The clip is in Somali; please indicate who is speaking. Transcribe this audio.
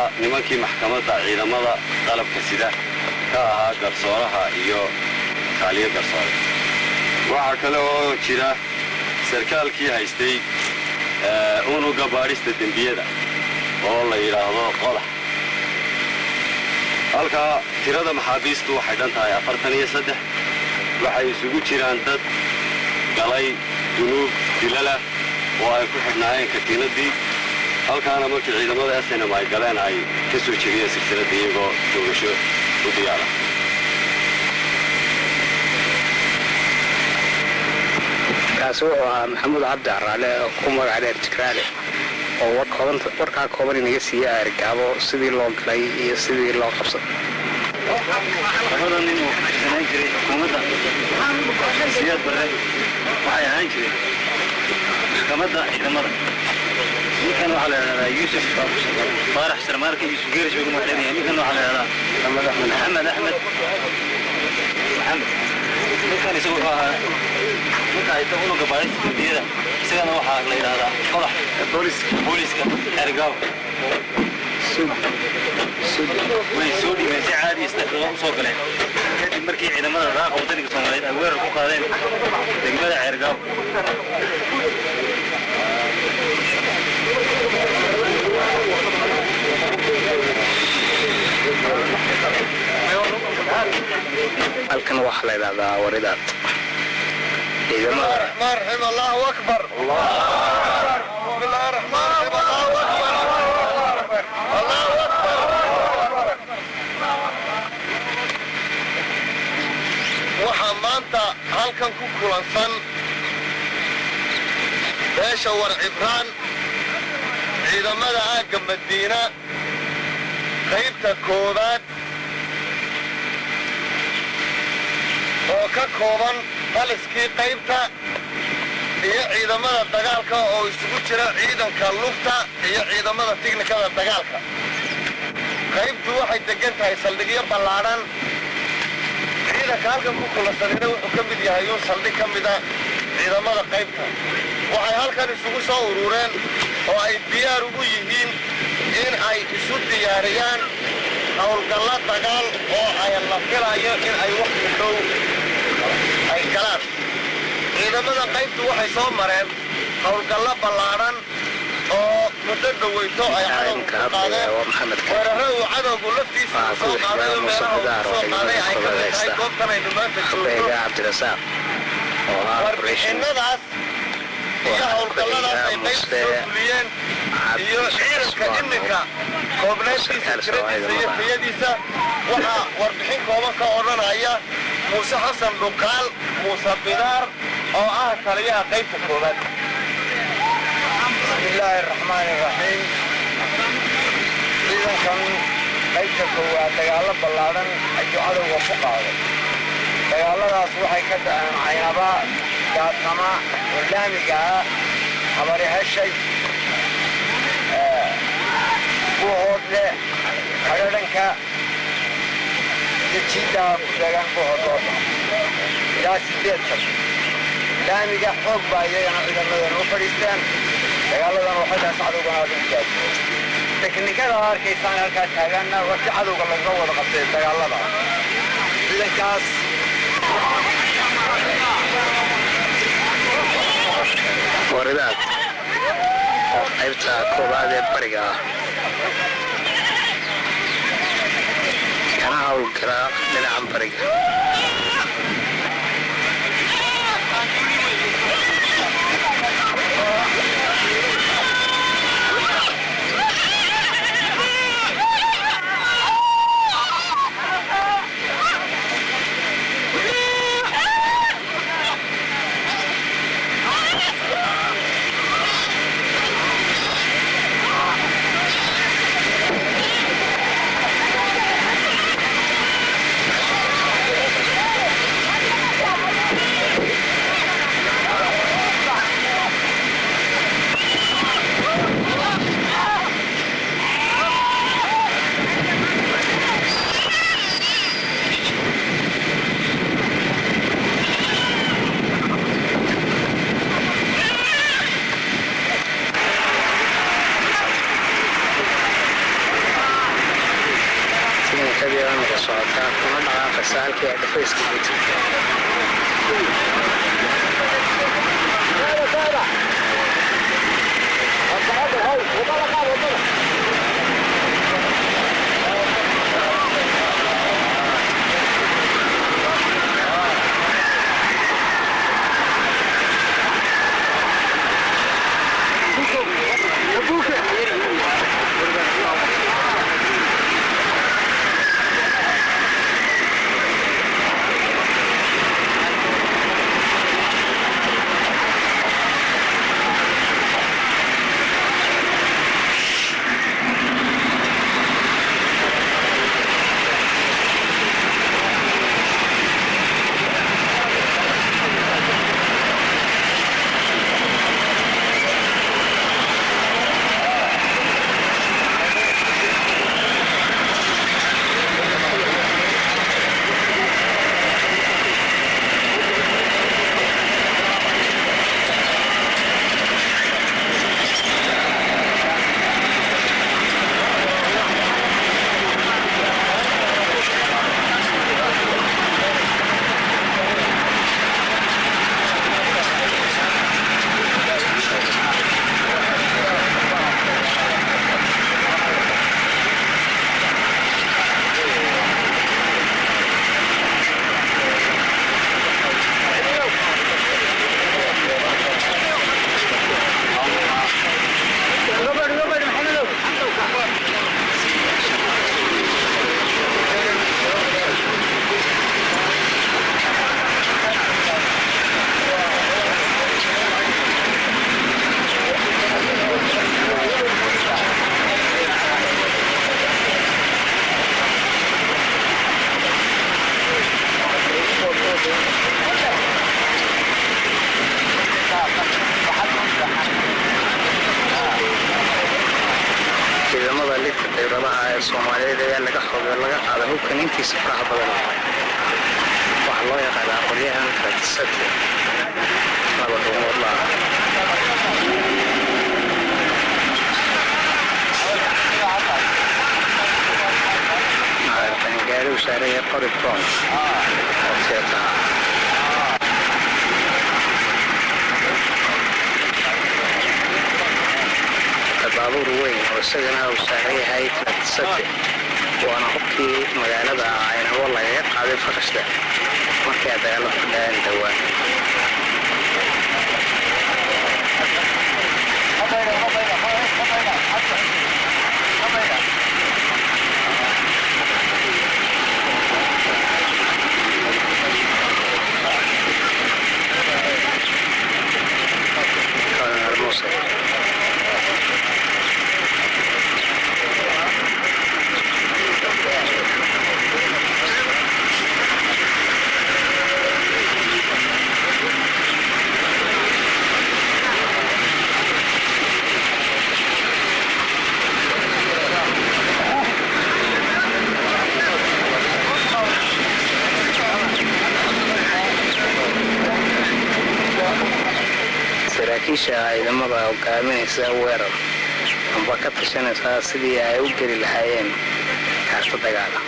Speaker 1: nimankii maxkamadda ciidamada qalabka sida ka ahaa garsooraha iyo kaaliye garsoore. Waxaa kale oo jira sarkaalkii haystay unuga baadhista dembiyada oo la yidhaahdo qodax. halkaa tirada maxaabiistu waxay dhan tahay 43. waxay isugu jiraan dad galay dunuub dilala oo ay ku xidhnaayeen katiinadii. halkaana markii ciidamada SNM ay galeen ay ka soo jeediyeen silsiladda iyagoo joogasho u diyaara.
Speaker 2: kaasi wuxuu ahaa maxamuud cabdi caraale ku magac dheer jikraale oo warkaa kooban inaga siiya argaabo sidii loo galay iyo sidii loo qabsaday.
Speaker 1: labada nin oo ka tirsanaan jiray xukuumadda siyaad barre waxay ahaan jireen maxkamadda ciidamada. ninkan waxaa la yidhahdaa yuusuf faarax sarmaarka yuusuf geerish ugu magacdheeryahay. ninkan waxaa la yidhahdaa maxamed axmed maxamed. ninkan isagu wuxuu ahaa ninka haysta unuga baadhista dembiyada. isagana waxaa la yidhahdaa qodax booliiska ergaaw. way soo dhiibeen si caadi istaqlaa u soo galeen kadib markii ciidamada raaqa wadaniga Soomaaliyeed ay weerar ku qaadeen degmada Ceergaaw.
Speaker 2: halkan waxaa la yidhahdaa waridaad ciidamada.
Speaker 3: Allahu akbar. Bismillahir rahmanir rahim. Allahu akbar. Allahu akbar. waxaa maanta halkan ku kulansan beesha war cibraan ciidamada aagga Madiina qaybta koobaad oo ka kooban taliskii qaybta iyo ciidamada dagaalka oo isugu jira ciidanka lugta iyo ciidamada tiknikada dagaalka. qaybtu waxay degan tahay saldhigyo ballaadhan. ciidanka halkan ku kulansanina wuxuu ka mid yahay saldhig ka mida ciidamada qaybta. waxay halkan isugu soo urureen oo ay diyaar ugu yihiin in ay isu diyaariyaan howlgalla dagaal oo ay la filayo in ay waqti dhow ay galaan. ciidamada qaybtu waxay soo mareen howlgalla ballaadhan oo muddo dhaweyto ay cadowga qaadeen. weerarada uu cadowgu laftiisa soo qaaday oo meelaha uu soo qaaday ay ka mid tahay goobtan aynu maanta joogno. warbixinadaas iyo howlgalladaas ay qaybta soo fuliyeen iyo ciidanka iminka koobnaantiisa tiradiisa iyo tayadiisa waxaa warbixin kooban ka odhanaya muuse xasan dhukaal muuse bidaar oo ah taliyaha qaybta koobaad. bismillaahi raxmaani raxiim. ciidankan qaybta koowaad dagaallo ballaadhan ayuu cadowga ku qaaday. dagaalladaas waxay ka dhaceen caynaba gaatama laamiga habari heshay buuhoodle hadhadhanka iyo jiiddaa ku sheegaan buuhoodooda ilaa 8 laamiga xoog baa iyagana ciidamadan u fadhiisteen. dagaaladan waxay taas cadowgana aad u gaadho. teknikada arkaysaan halkaa taagaanna waa si cadowga laga wada qabtay dagaalada. ciidankaas
Speaker 2: waridaad oo qaybta koobaad ee bariga ah kana howlgala dhinacan bariga. doorashadii oo imika socotaa kuna dhaqaaqaysa halkii ay dhafayska ku jirta. Soomaaliyeed ayaa laga qaaday hubkan intiisa faraha badan waxaa loo yaqaanaa qoryahan tradisate laba dhuumood gaari u saaraya qori bron oo seetaha baabuur weyn oo isagana uu saaran yahay tradisate waana hubkii magaalada Caynabo lagaga qaaday Faqashta markii ay dagaal ku dhaceen dhawaan. saraakiisha ciidamada hogaaminaysa weerar amba ka tashanaysa sidii ay u geli lahaayeen kaasta dagaala.